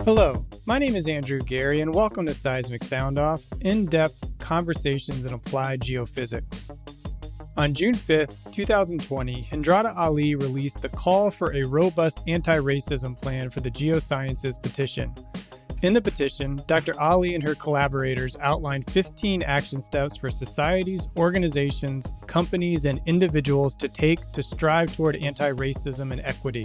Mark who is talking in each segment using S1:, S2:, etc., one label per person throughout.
S1: Hello, my name is Andrew Geary, and welcome to Seismic Sound-Off, in-depth conversations in applied geophysics. On June 5th, 2020, Hendratta Ali released the call for a robust anti-racism plan for the Geosciences Petition. In the petition, Dr. Ali and her collaborators outlined 15 action steps for societies, organizations, companies, and individuals to take to strive toward anti-racism and equity.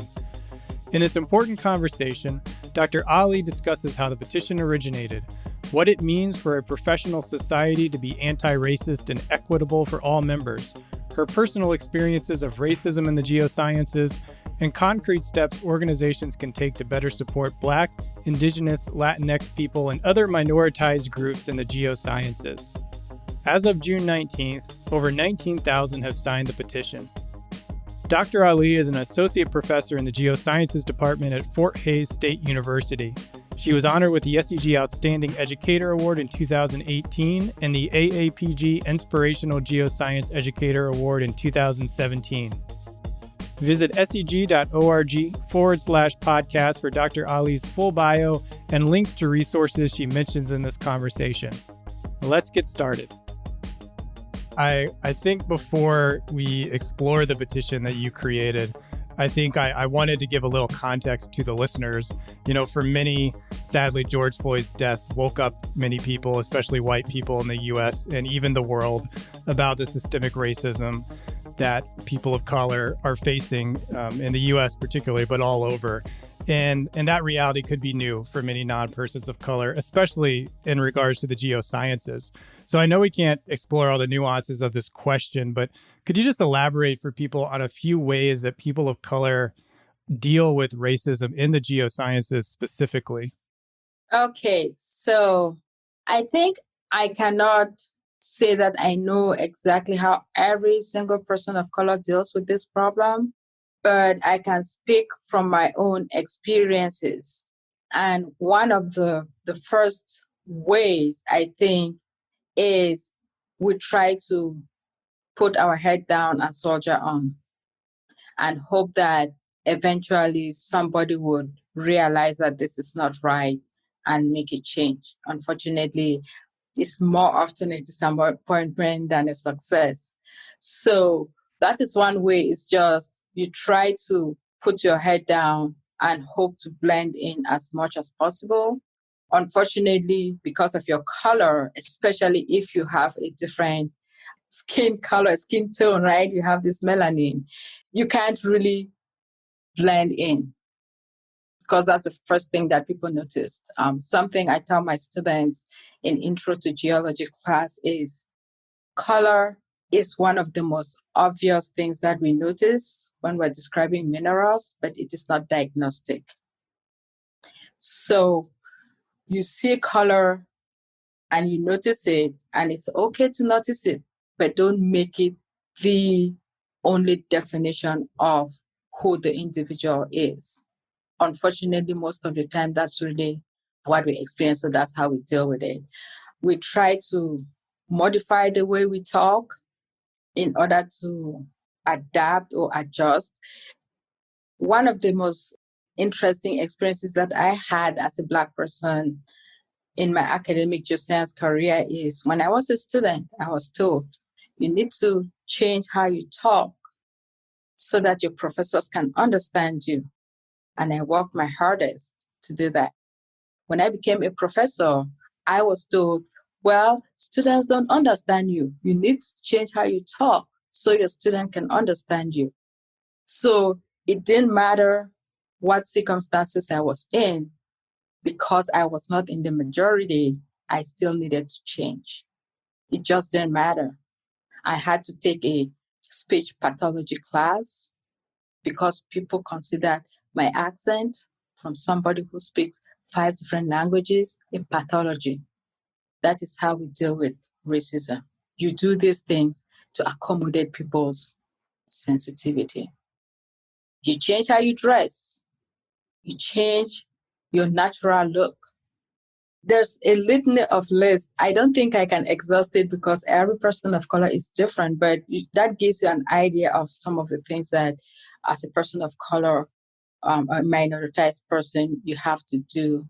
S1: In this important conversation, Dr. Ali discusses how the petition originated, what it means for a professional society to be anti-racist and equitable for all members, her personal experiences of racism in the geosciences, and concrete steps organizations can take to better support Black, Indigenous, Latinx people, and other minoritized groups in the geosciences. As of June 19th, over 19,000 have signed the petition. Dr. Ali is an associate professor in the Geosciences Department at Fort Hays State University. She was honored with the SEG Outstanding Educator Award in 2018 and the AAPG Inspirational Geoscience Educator Award in 2017. Visit seg.org/podcast for Dr. Ali's full bio and links to resources she mentions in this conversation. Let's get started. I think before we explore the petition that you created, I think I wanted to give a little context to the listeners. You know, for many, sadly, George Floyd's death woke up many people, especially white people in the U.S. and even the world, about the systemic racism that people of color are facing in the U.S. particularly, but all over. And that reality could be new for many non-persons of color, especially in regards to the geosciences. So I know we can't explore all the nuances of this question, but could you just elaborate for people on a few ways that people of color deal with racism in the geosciences specifically?
S2: Okay, so I think I cannot say that I know exactly how every single person of color deals with this problem, but I can speak from my own experiences. And one of the first ways, I think, is we try to put our head down and soldier on and hope that eventually somebody would realize that this is not right and make a change. Unfortunately, it's more often a disappointment than a success. So that is one way. It's just you try to put your head down and hope to blend in as much as possible. Unfortunately, because of your color, especially if you have a different skin color, skin tone, right? You have this melanin, you can't really blend in because that's the first thing that people noticed. Something I tell my students in Intro to Geology class is color is one of the most obvious things that we notice when we're describing minerals, but it is not diagnostic. So you see color and you notice it, and it's okay to notice it, but don't make it the only definition of who the individual is. Unfortunately, most of the time, that's really what we experience, so that's how we deal with it. We try to modify the way we talk in order to adapt or adjust. One of the most interesting experiences that I had as a Black person in my academic geoscience career is when I was a student, I was told, you need to change how you talk so that your professors can understand you. And I worked my hardest to do that. When I became a professor, I was told, well, students don't understand you. You need to change how you talk so your student can understand you. So it didn't matter what circumstances I was in, because I was not in the majority, I still needed to change. It just didn't matter. I had to take a speech pathology class because people considered my accent from somebody who speaks 5 different languages a pathology. That is how we deal with racism. You do these things to accommodate people's sensitivity. You change how you dress. You change your natural look. There's a litany of lists. I don't think I can exhaust it because every person of color is different, but that gives you an idea of some of the things that as a person of color, a minoritized person, you have to do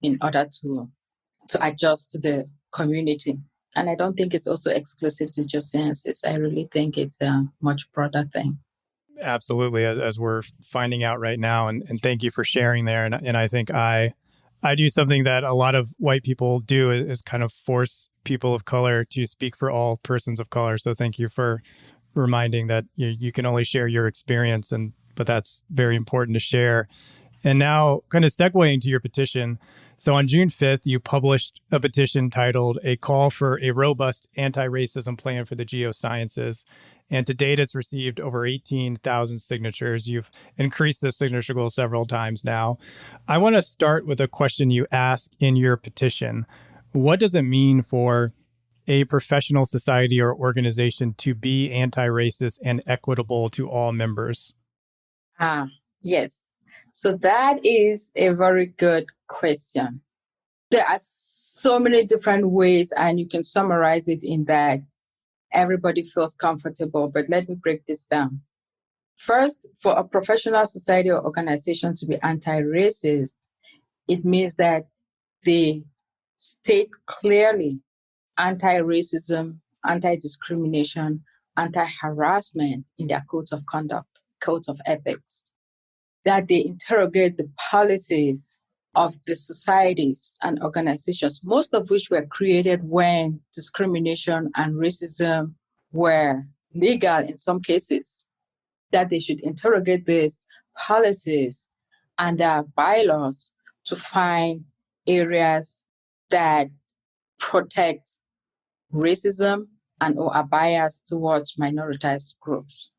S2: in order to adjust to the community. And I don't think it's also exclusive to Geosciences. I really think it's a much broader thing.
S1: Absolutely, as we're finding out right now. And thank you for sharing there. And I think I do something that a lot of white people do is kind of force people of color to speak for all persons of color. So thank you for reminding that you can only share your experience, but that's very important to share. And now kind of segueing to your petition. So on June 5th, you published a petition titled A Call for a Robust Anti-Racism Plan for the Geosciences. And to date, it's received over 18,000 signatures. You've increased the signature goal several times now. I want to start with a question you asked in your petition. What does it mean for a professional society or organization to be anti-racist and equitable to all members?
S2: Yes. So that is a very good question. There are so many different ways, and you can summarize it in that everybody feels comfortable. But let me break this down. First, for a professional society or organization to be anti-racist, it means that they state clearly anti-racism, anti-discrimination, anti-harassment in their codes of conduct, codes of ethics, that they interrogate the policies of the societies and organizations, most of which were created when discrimination and racism were legal in some cases, that they should interrogate these policies and their bylaws to find areas that protect racism and or are biased towards minoritized groups.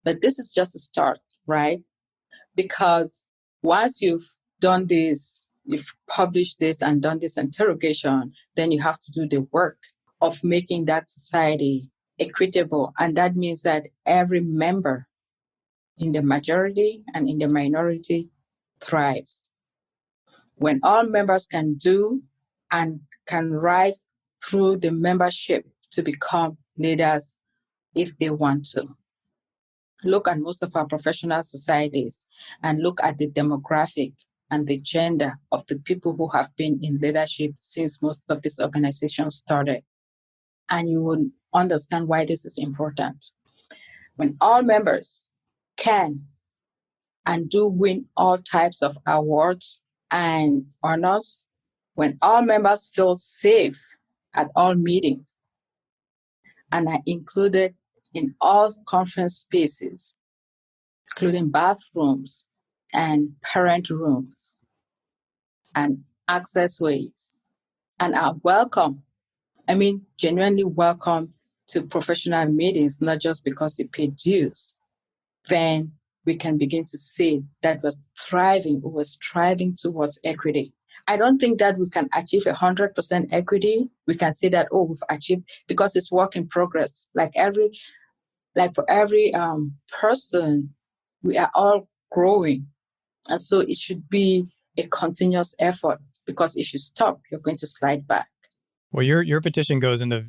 S2: But this is just a start, right? Because once you've done this, you've published this and done this interrogation, then you have to do the work of making that society equitable. And that means that every member in the majority and in the minority thrives. When all members can do and can rise through the membership to become leaders if they want to. Look at most of our professional societies and look at the demographic and the gender of the people who have been in leadership since most of these organizations started. And you will understand why this is important. When all members can and do win all types of awards and honors, when all members feel safe at all meetings and are included in all conference spaces, including bathrooms and parent rooms and access ways, and are welcome, genuinely welcome to professional meetings, not just because they pay dues, then we can begin to see that we were striving towards equity. I don't think that we can achieve 100% equity. We can say that, we've achieved, because it's work in progress. Like for every person, we are all growing. And so it should be a continuous effort, because if you stop, you're going to slide back.
S1: Well, your petition goes into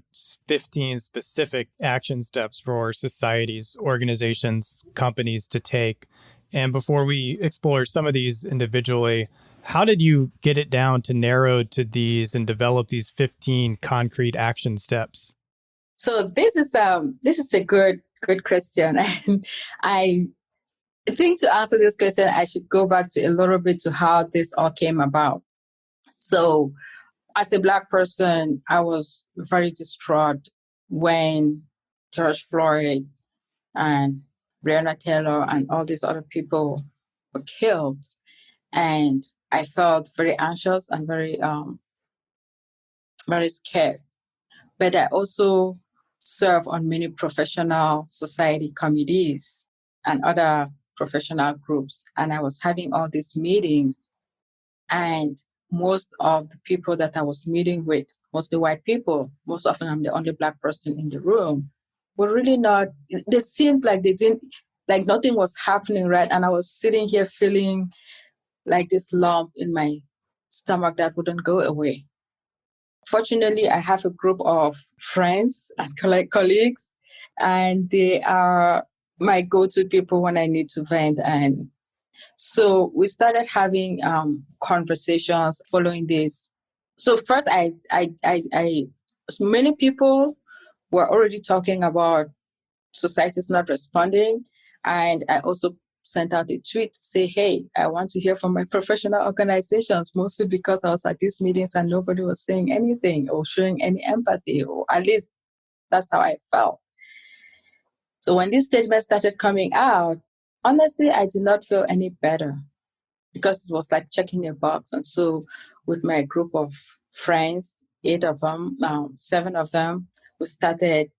S1: 15 specific action steps for societies, organizations, companies to take. And before we explore some of these individually, how did you get it down to narrow to these and develop these 15 concrete action steps?
S2: So this is a good question. And I think to answer this question, I should go back to a little bit to how this all came about. So as a Black person, I was very distraught when George Floyd and Breonna Taylor and all these other people were killed. And I felt very anxious and very, very scared. But I also serve on many professional society committees and other professional groups. And I was having all these meetings, and most of the people that I was meeting with, mostly white people, most often I'm the only Black person in the room, were really not, they seemed like they didn't, like nothing was happening, right? And I was sitting here feeling like this lump in my stomach that wouldn't go away. Fortunately, I have a group of friends and colleagues, and they are my go-to people when I need to vent. And So we started having conversations following this. So first, many people were already talking about society is not responding. And I also sent out a tweet to say, hey, I want to hear from my professional organizations, mostly because I was at these meetings and nobody was saying anything or showing any empathy, or at least that's how I felt. So when this statement started coming out, honestly, I did not feel any better because it was like checking a box. And so with my group of friends, 8 of them, 7 of them, we started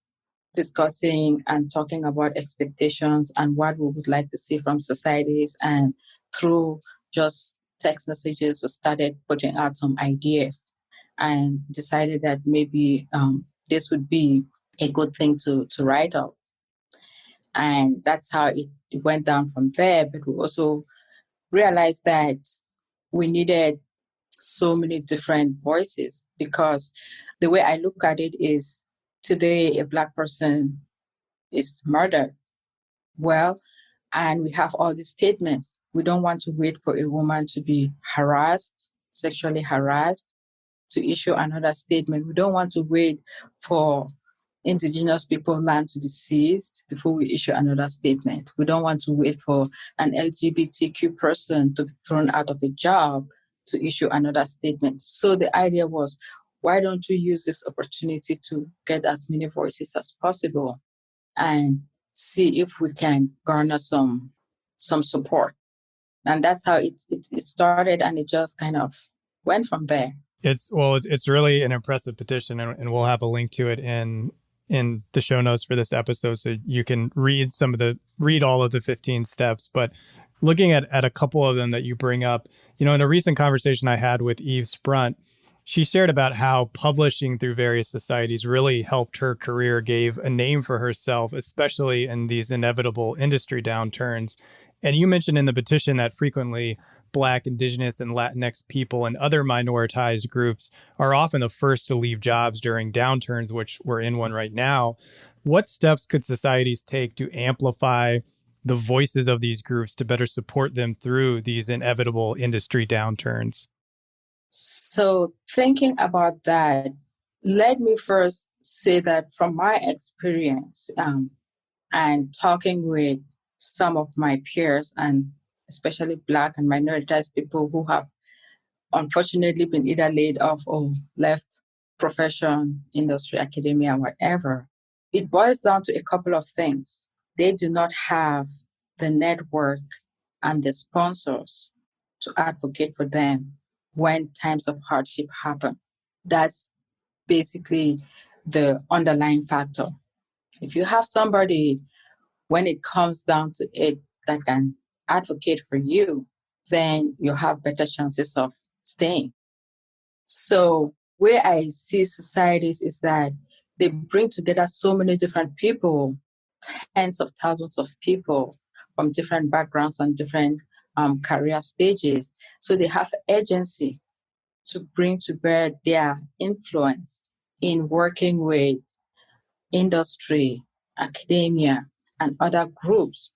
S2: discussing and talking about expectations and what we would like to see from societies. And through just text messages, we started putting out some ideas and decided that maybe this would be a good thing to write up. And that's how it went down from there. But we also realized that we needed so many different voices, because the way I look at it is today a Black person is murdered. Well, and we have all these statements. We don't want to wait for a woman to be harassed, sexually harassed, to issue another statement. We don't want to wait for Indigenous people land to be seized before we issue another statement. We don't want to wait for an LGBTQ person to be thrown out of a job to issue another statement. So the idea was, why don't we use this opportunity to get as many voices as possible and see if we can garner some support. And that's how it started, and it just kind of went from there.
S1: It's really an impressive petition, and we'll have a link to it in the show notes for this episode, so you can read all of the 15 steps. But looking at a couple of them that you bring up, in a recent conversation I had with Eve Sprunt, she shared about how publishing through various societies really helped her career, gave a name for herself, especially in these inevitable industry downturns. And you mentioned in the petition that frequently Black, Indigenous, and Latinx people and other minoritized groups are often the first to leave jobs during downturns, which we're in one right now. What steps could societies take to amplify the voices of these groups to better support them through these inevitable industry downturns?
S2: So thinking about that, let me first say that from my experience and talking with some of my peers, and especially Black and minoritized people who have unfortunately been either laid off or left profession, industry, academia, whatever, it boils down to a couple of things. They do not have the network and the sponsors to advocate for them when times of hardship happen. That's basically the underlying factor. If you have somebody, when it comes down to it, that can advocate for you, then you have better chances of staying. So where I see societies is that they bring together so many different people, tens of thousands of people from different backgrounds and different career stages. So they have agency to bring to bear their influence in working with industry, academia, and other groups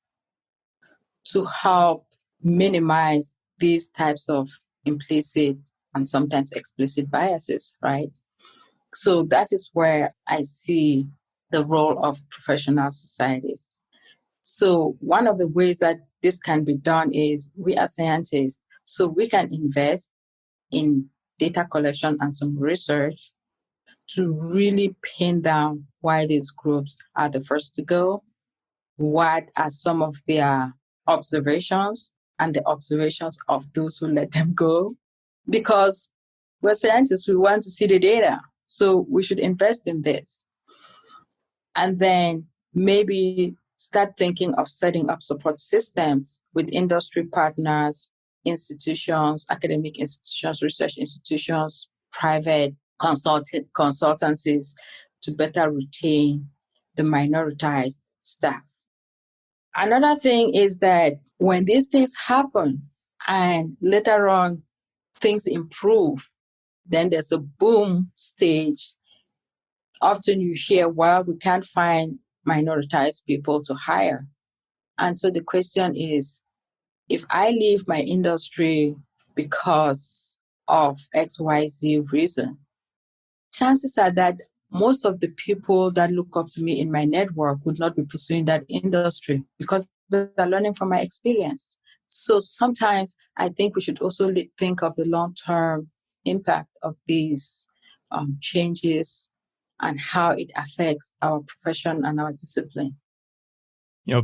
S2: to help minimize these types of implicit and sometimes explicit biases, right? So that is where I see the role of professional societies. So one of the ways that this can be done is we are scientists, so we can invest in data collection and some research to really pin down why these groups are the first to go, what are some of their observations and the observations of those who let them go. Because we're scientists, we want to see the data, so we should invest in this. And then maybe start thinking of setting up support systems with industry partners, institutions, academic institutions, research institutions, private consultancies to better retain the minoritized staff. Another thing is that when these things happen and later on things improve, then there's a boom stage. Often you hear, well, we can't find minoritized people to hire. And so the question is if I leave my industry because of XYZ reason, chances are that most of the people that look up to me in my network would not be pursuing that industry because they're learning from my experience. So sometimes I think we should also think of the long-term impact of these changes and how it affects our profession and our discipline.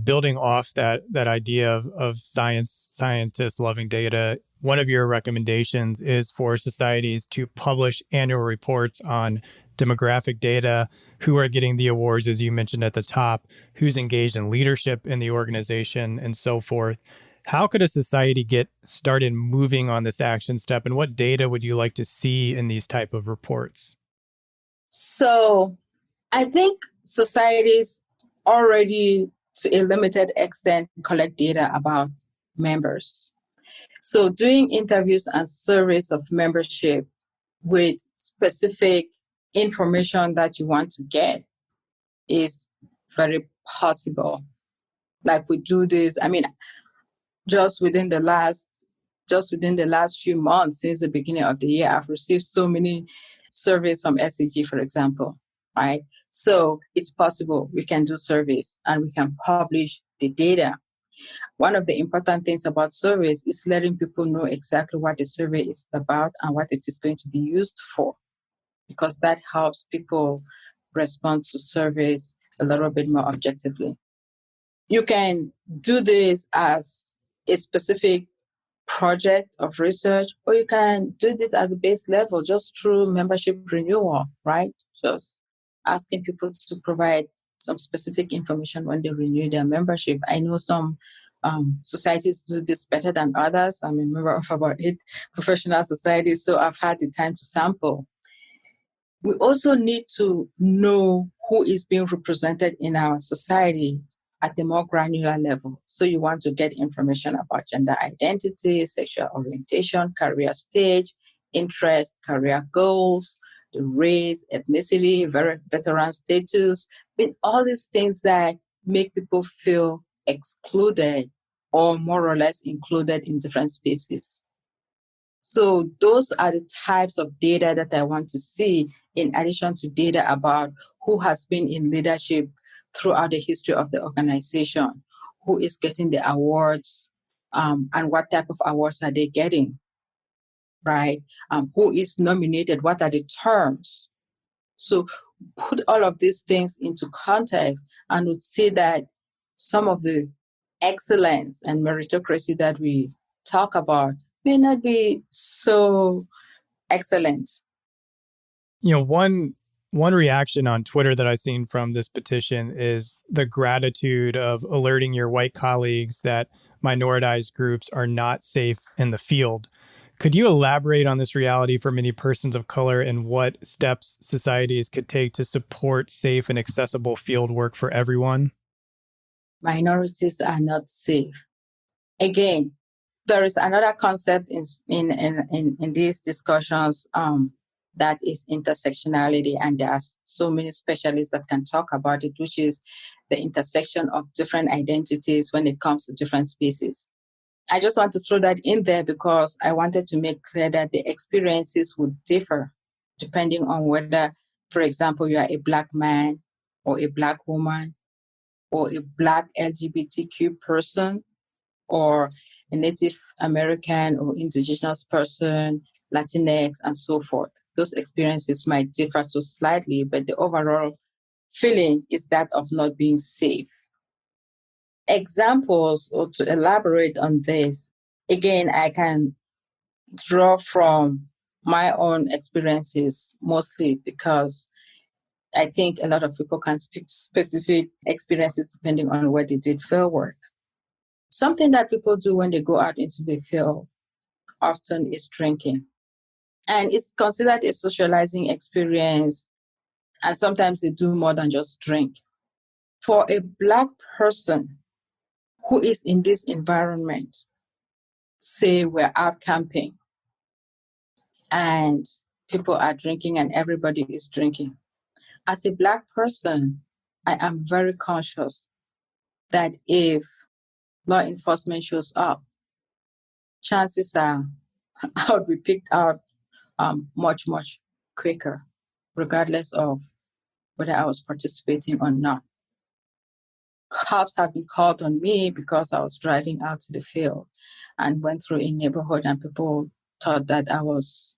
S1: Building off that idea of scientists loving data, one of your recommendations is for societies to publish annual reports on demographic data, who are getting the awards, as you mentioned at the top, who's engaged in leadership in the organization, and so forth. How could a society get started moving on this action step, and what data would you like to see in these type of reports?
S2: So I think societies already, to a limited extent, collect data about members. So doing interviews and surveys of membership with specific information that you want to get is very possible. Like we do this, just within the last few months since the beginning of the year, I've received so many surveys from SCG, for example, right? So it's possible we can do surveys and we can publish the data. One of the important things about surveys is letting people know exactly what the survey is about and what it is going to be used for, because that helps people respond to surveys a little bit more objectively. You can do this as a specific project of research, or you can do it at the base level just through membership renewal, right? Just asking people to provide some specific information when they renew their membership. I know some societies do this better than others. I'm a member of about 8 professional societies, so I've had the time to sample. We also need to know who is being represented in our society at a more granular level. So you want to get information about gender identity, sexual orientation, career stage, interest, career goals, the race, ethnicity, veteran status, all these things that make people feel excluded or more or less included in different spaces. So those are the types of data that I want to see, in addition to data about who has been in leadership throughout the history of the organization, who is getting the awards, and what type of awards are they getting, right? Who is nominated, what are the terms? So put all of these things into context and would see that some of the excellence and meritocracy that we talk about may not be so excellent.
S1: One reaction on Twitter that I've seen from this petition is the gratitude of alerting your white colleagues that minoritized groups are not safe in the field. Could you elaborate on this reality for many persons of color and what steps societies could take to support safe and accessible field work for everyone?
S2: Minorities are not safe. Again, there is another concept in these discussions that is intersectionality, and there are so many specialists that can talk about it, which is the intersection of different identities when it comes to different species. I just want to throw that in there because I wanted to make clear that the experiences would differ depending on whether, for example, you are a Black man or a Black woman or a Black LGBTQ person or a Native American or Indigenous person, Latinx, and so forth. Those experiences might differ so slightly, but the overall feeling is that of not being safe. Examples, or to elaborate on this, again, I can draw from my own experiences mostly because I think a lot of people can speak specific experiences depending on where they did field work. Something that people do when they go out into the field often is drinking. And it's considered a socializing experience. And sometimes they do more than just drink. For a Black person who is in this environment, say we're out camping and people are drinking and everybody is drinking. As a Black person, I am very conscious that if law enforcement shows up, chances are I would be picked out much, much quicker, regardless of whether I was participating or not. Cops have been called on me because I was driving out to the field and went through a neighborhood and people thought that I was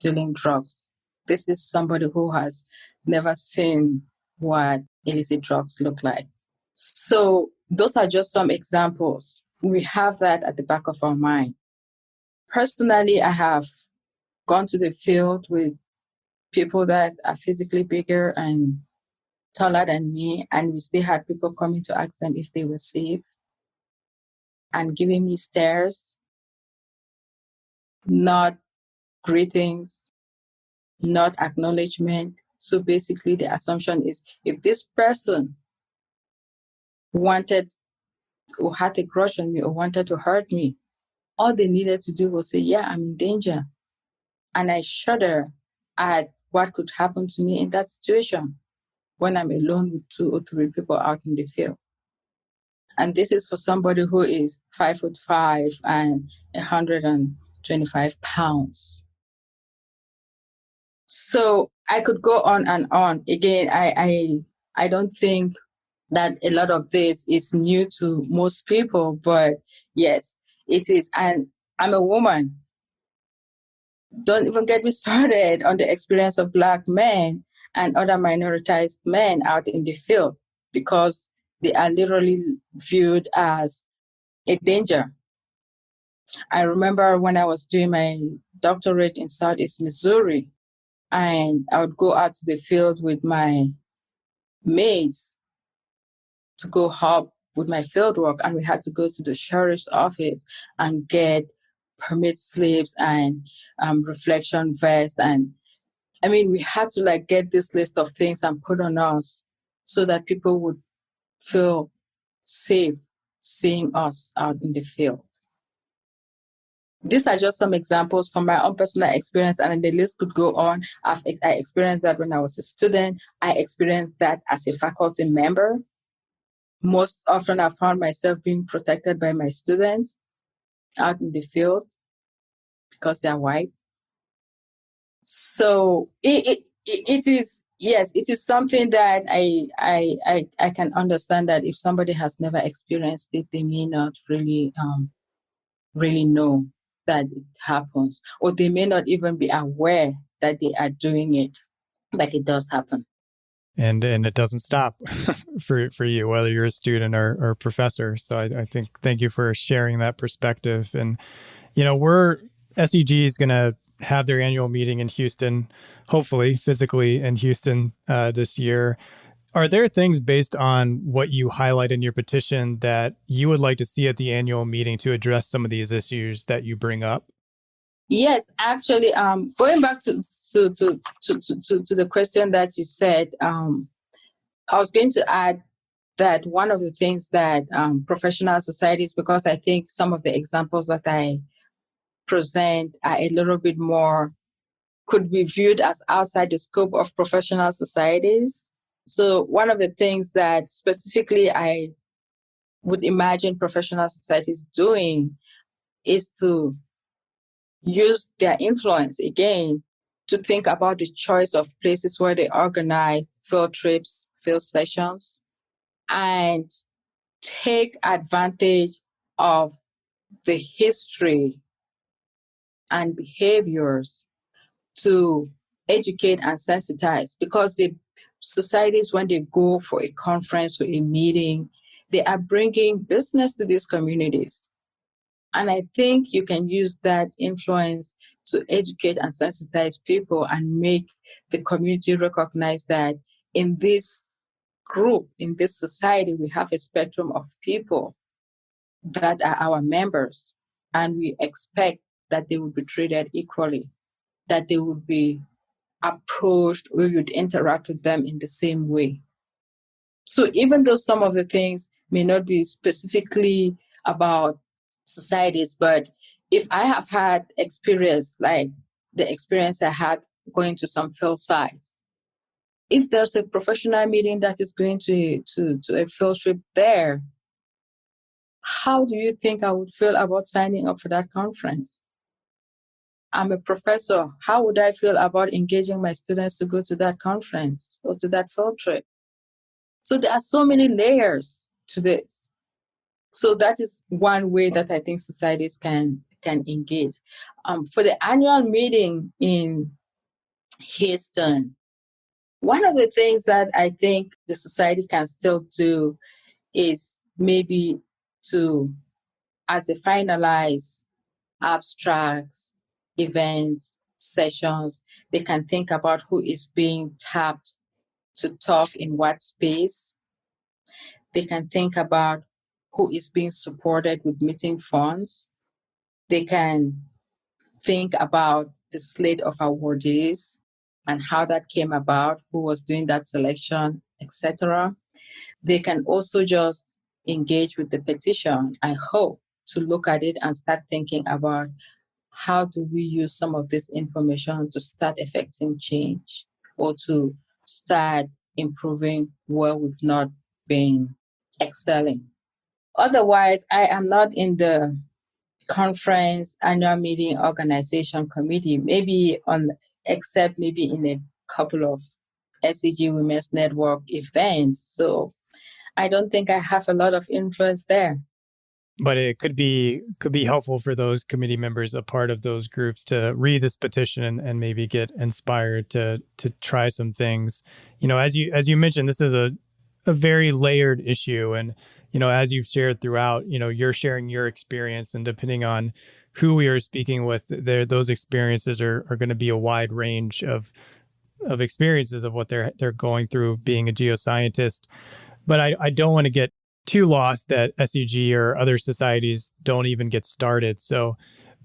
S2: dealing drugs. This is somebody who has never seen what illicit drugs look like. So those are just some examples. We have that at the back of our mind. Personally, I have gone to the field with people that are physically bigger and taller than me, and we still had people coming to ask them if they were safe and giving me stares, not greetings, not acknowledgement. So basically, the assumption is if this person wanted or had a grudge on me or wanted to hurt me, all they needed to do was say, yeah, I'm in danger. And I shudder at what could happen to me in that situation when I'm alone with 2 or 3 people out in the field. And this is for somebody who is 5'5" and 125 pounds. So I could go on and on. Again, I don't think that a lot of this is new to most people, but yes, it is. And I'm a woman. Don't even get me started on the experience of Black men and other minoritized men out in the field, because they are literally viewed as a danger. I remember when I was doing my doctorate in Southeast Missouri, and I would go out to the field with my mates to go help with my field work, and we had to go to the sheriff's office and get permit slips and reflection vests. And I mean, we had to get this list of things and put on us so that people would feel safe seeing us out in the field. These are just some examples from my own personal experience, and the list could go on. I experienced that when I was a student. I experienced that as a faculty member. Most often, I found myself being protected by my students out in the field because they're white. So it is, yes, it is something that I can understand that if somebody has never experienced it, they may not really know that it happens, or they may not even be aware that they are doing it, but it does happen.
S1: And it doesn't stop for you, whether you're a student or professor. So I think, thank you for sharing that perspective. And, SEG is going to have their annual meeting in Houston, hopefully physically in Houston this year. Are there things based on what you highlight in your petition that you would like to see at the annual meeting to address some of these issues that you bring up?
S2: Yes, actually, going back to the question that you said, I was going to add that one of the things that professional societies, because I think some of the examples that I present are a little bit more, could be viewed as outside the scope of professional societies. So one of the things that specifically I would imagine professional societies doing is to use their influence again to think about the choice of places where they organize field trips, field sessions, and take advantage of the history and behaviors to educate and sensitize, because the societies, when they go for a conference or a meeting, they are bringing business to these communities. And I think you can use that influence to educate and sensitize people and make the community recognize that in this group, in this society, we have a spectrum of people that are our members, and we expect that they will be treated equally, that they would be approached, we would interact with them in the same way. So even though some of the things may not be specifically about societies, but if I have had experience, like the experience I had going to some field sites, if there's a professional meeting that is going to a field trip there, how do you think I would feel about signing up for that conference? I'm a professor. How would I feel about engaging my students to go to that conference or to that field trip? So there are so many layers to this. So that is one way that I think societies can engage. For the annual meeting in Houston, one of the things that I think the society can still do is maybe to, as they finalize abstracts, events, sessions, they can think about who is being tapped to talk in what space. They can think about who is being supported with meeting funds. They can think about the slate of awardees and how that came about, who was doing that selection, etc. They can also just engage with the petition, I hope, to look at it and start thinking about how do we use some of this information to start effecting change or to start improving where we've not been excelling. Otherwise, I am not in the conference, annual meeting, organization committee, except maybe in a couple of SEG Women's Network events. So I don't think I have a lot of influence there.
S1: But it could be helpful for those committee members, a part of those groups, to read this petition and maybe get inspired to try some things. As you mentioned, this is a very layered issue, and as you've shared throughout, you're sharing your experience, and depending on who we are speaking with, those experiences are going to be a wide range of experiences of what they're going through being a geoscientist. But I don't want to get too lost that SEG or other societies don't even get started. So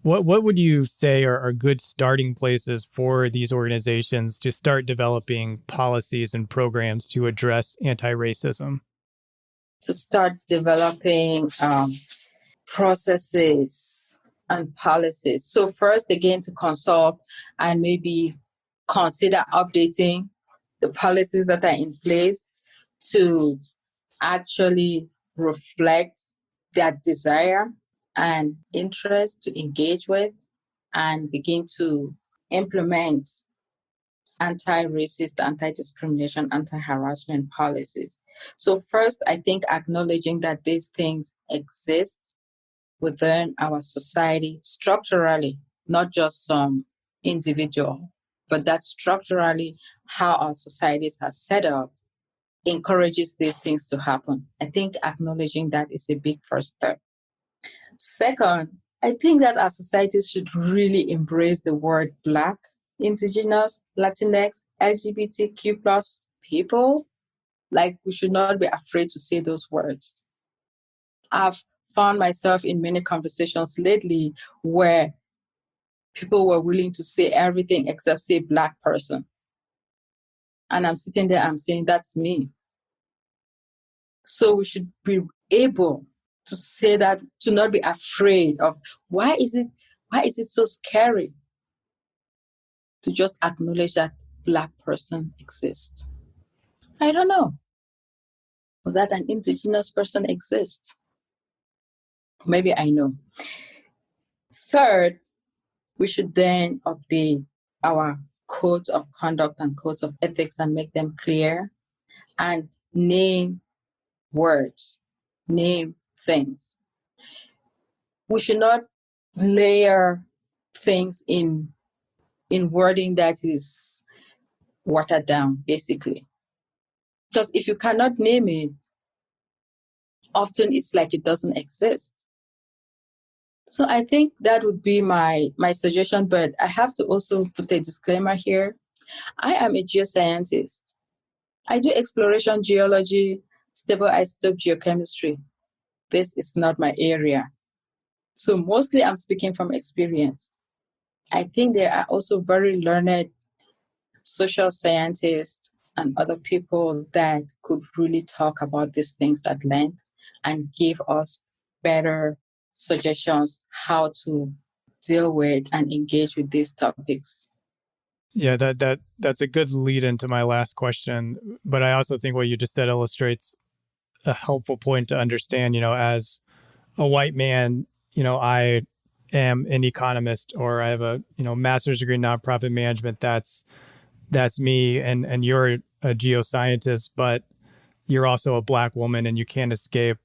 S1: what would you say are good starting places for these organizations to start developing policies and programs to address anti-racism?
S2: To start developing processes and policies. So first, again, to consult and maybe consider updating the policies that are in place to actually reflect their desire and interest to engage with and begin to implement anti-racist, anti-discrimination, anti-harassment policies. So first, I think acknowledging that these things exist within our society structurally, not just some individual, but that structurally how our societies are set up encourages these things to happen. I think acknowledging that is a big first step. Second, I think that our societies should really embrace the word Black, Indigenous, Latinx, LGBTQ plus people. Like, we should not be afraid to say those words. I've found myself in many conversations lately where people were willing to say everything except say Black person. And I'm sitting there, I'm saying, that's me. So we should be able to say that, to not be afraid of why is it so scary to just acknowledge that Black person exists. I don't know. Or that an Indigenous person exists. Maybe I know. Third, we should then update our codes of conduct and codes of ethics and make them clear and name words, name things. We should not layer things in wording that is watered down, basically. Because if you cannot name it, often it's like it doesn't exist. So I think that would be my suggestion, but I have to also put a disclaimer here. I am a geoscientist. I do exploration geology, stable isotope geochemistry. This is not my area. So mostly I'm speaking from experience. I think there are also very learned social scientists and other people that could really talk about these things at length and give us better suggestions how to deal with and engage with these topics.
S1: Yeah, that's a good lead into my last question. But I also think what you just said illustrates a helpful point to understand, as a white man, I am an economist, or I have a, master's degree in nonprofit management. That's me. And you're a geoscientist, but you're also a Black woman, and you can't escape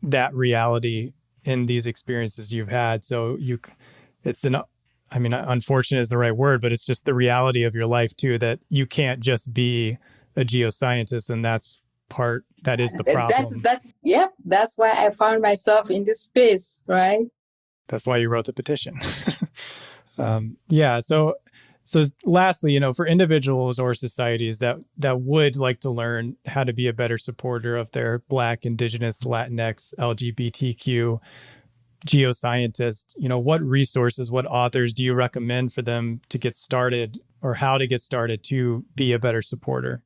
S1: that reality in these experiences you've had. So unfortunate is the right word, but it's just the reality of your life too, that you can't just be a geoscientist. And that is the problem.
S2: That's why I found myself in this space, right?
S1: That's why you wrote the petition. So lastly, for individuals or societies that would like to learn how to be a better supporter of their Black, Indigenous, Latinx, LGBTQ geoscientists, what resources, what authors do you recommend for them to get started, or how to get started to be a better supporter?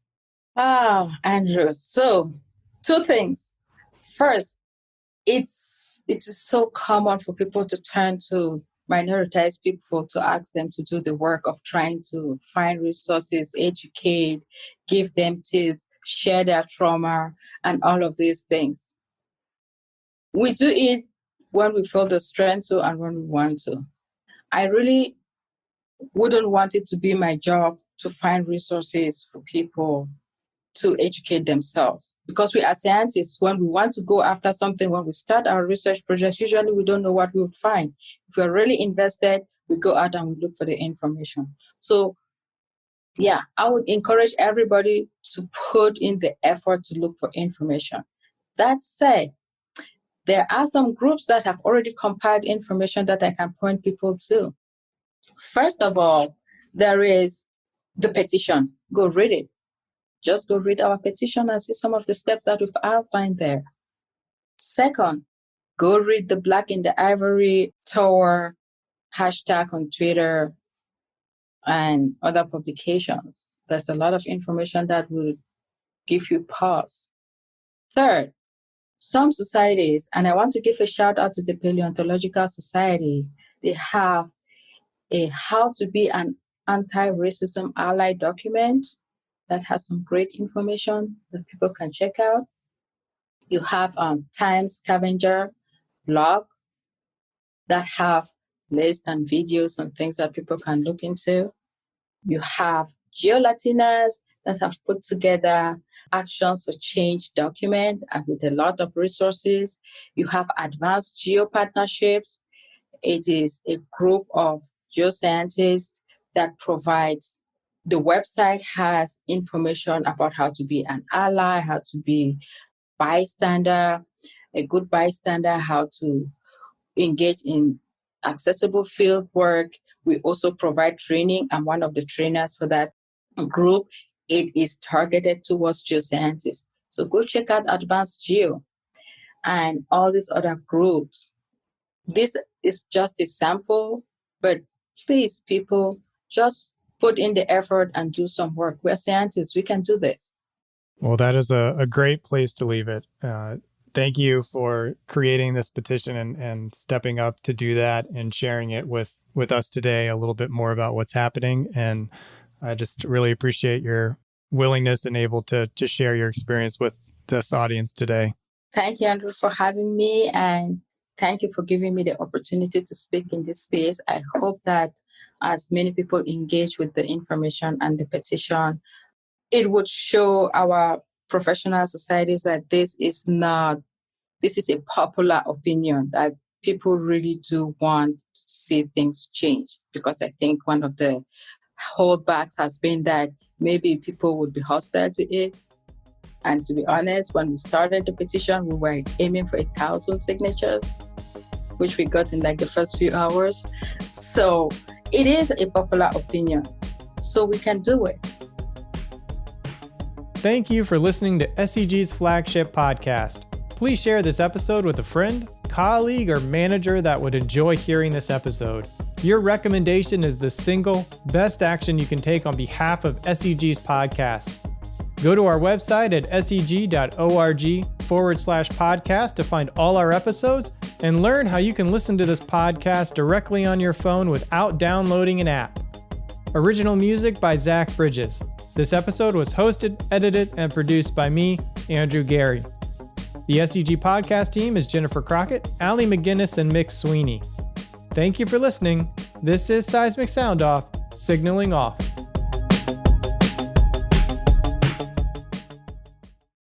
S2: Oh, Andrew. So 2 things. First, it's so common for people to turn to minoritized people to ask them to do the work of trying to find resources, educate, give them tips, share their trauma, and all of these things. We do it when we feel the strength to and when we want to. I really wouldn't want it to be my job to find resources for people to educate themselves. Because we are scientists, when we want to go after something, when we start our research projects, usually we don't know what we would find. If we're really invested, we go out and we look for the information. So yeah, I would encourage everybody to put in the effort to look for information. That said, there are some groups that have already compiled information that I can point people to. First of all, there is the petition. Go read it. Just go read our petition and see some of the steps that we've outlined there. Second, go read the Black in the Ivory Tower hashtag on Twitter and other publications. There's a lot of information that will give you pause. Third, some societies, and I want to give a shout out to the Paleontological Society, they have a How to Be an Anti-Racism Ally document that has some great information that people can check out. You have Time Scavenger blog that have lists and videos and things that people can look into. You have GeoLatinas that have put together Actions for Change document and with a lot of resources. You have Advanced Geo Partnerships. It is a group of geoscientists that provides, the website has information about how to be an ally, how to be bystander, a good bystander, how to engage in accessible field work. We also provide training. I'm one of the trainers for that group. It is targeted towards geoscientists. So go check out Advanced Geo and all these other groups. This is just a sample, but please, people, just put in the effort and do some work. We're scientists. We can do this.
S1: Well, that is a great place to leave it. Thank you for creating this petition and stepping up to do that and sharing it with us today a little bit more about what's happening. And I just really appreciate your willingness and able to share your experience with this audience today.
S2: Thank you, Andrew, for having me. And thank you for giving me the opportunity to speak in this space. I hope that as many people engage with the information and the petition, it would show our professional societies that this is a popular opinion, that people really do want to see things change. Because I think one of the holdbacks has been that maybe people would be hostile to it. And to be honest, when we started the petition, we were aiming for 1,000 signatures, which we got in like the first few hours. So it is a popular opinion. So we can do it.
S1: Thank you for listening to SEG's flagship podcast. Please share this episode with a friend, colleague, or manager that would enjoy hearing this episode. Your recommendation is the single best action you can take on behalf of SEG's podcast. Go to our website at seg.org/podcast to find all our episodes and learn how you can listen to this podcast directly on your phone without downloading an app. Original music by Zach Bridges. This episode was hosted, edited, and produced by me, Andrew Geary. The SEG podcast team is Jennifer Crockett, Allie McGinnis, and Mick Sweeney. Thank you for listening. This is Seismic Sound Off, signaling off.